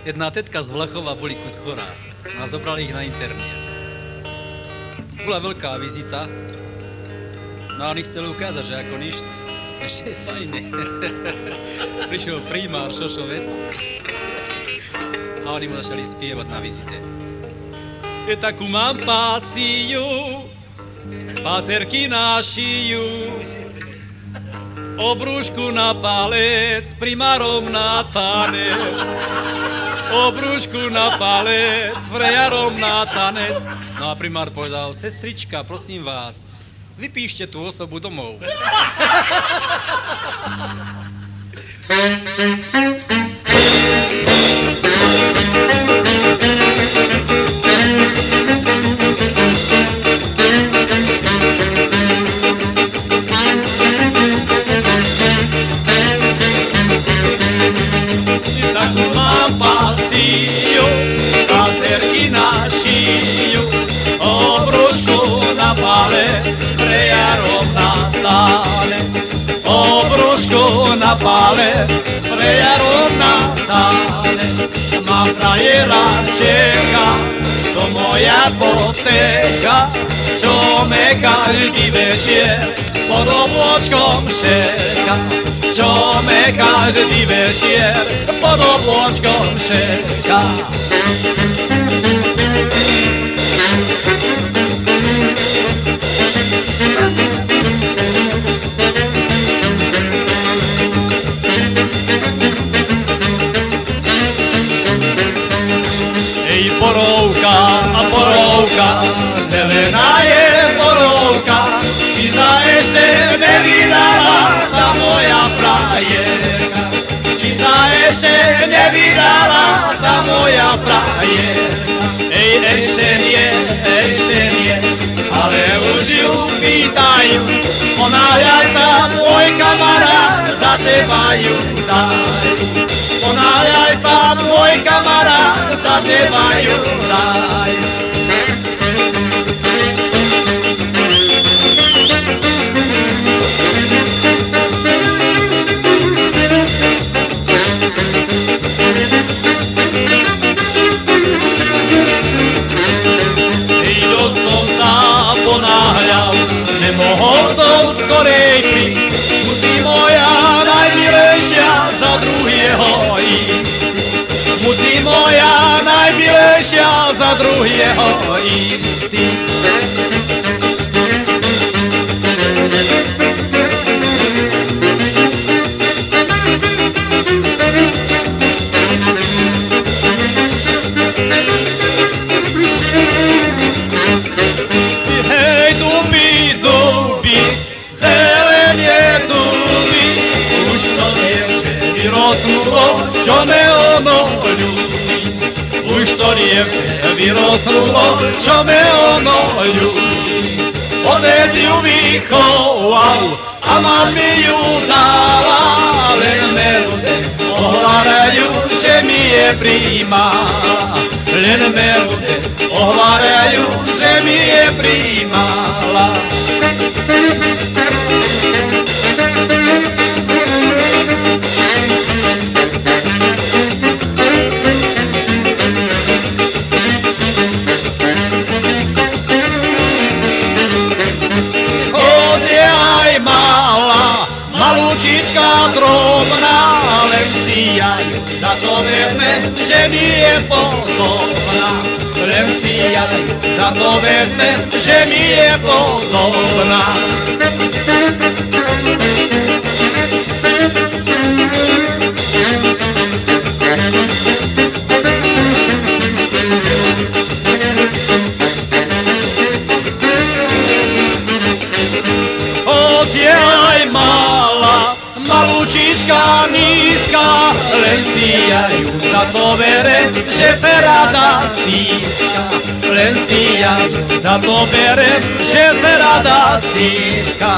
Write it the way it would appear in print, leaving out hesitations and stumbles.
Jedna tetka z Vlachova boli kus chorá. No a zobrali ich na interniet. Bola veľká vizita. No a oni chceli ukázať, že ako ništ. Ešte je fajné. Prišiel primár Šošovec a oni mu začali spievať na vizite. Je takú mám pásiu, pácerky na šiju, obrúšku na palec, primárom na tanec. Obrúšku na palec, frejarom na tanec. No a primár povedal, sestrička, prosím vás, vypíšte tú osobu domov. Takú mám pasíu, pazerky na šiju, obrušku na palec, prejarom na tanec. Obrušku na palec, prejarom na tanec. Mám frajera čeka, to moja potéka, čo me každý večer pod obločkom šeka. Čo me každý večer pod obločkom šeka. Ej, borovka a borovka, zelená je borovka, či sa ešte nevydala tá moja frajerka. Či sa ešte nevydala tá moja frajerka. Ej, ešte nie, ale už ju pýtajú, ponáhľaj sa, môj kamarát, za teba ju dajú. Ponáhľaj sa, môj kamarát, za teba ju dajú. Ponáhľal, nemohol som skorej prísť, musí moja najmilejšia za druhého ísť. Musí moja najmilejšia za druhého ísť. Čo me ono ľúbi, už to dievče vyroslo, čo me ono ľúbi. Otec ju vychoval a mami ju dala, len melode ohľadajú, že mi je prijímala. Len melode ohľadajú, že mi je prijímala. Malúčička drobná, len si ja ju za to vezme, že mi je podobná. Len si ja ju za to vezme, že mi je podobná. Odiaj malá, malúčička nízka, len si ja ju za to bere, že ferada stýska. Len si ja ju za to bere, že ferada stýska.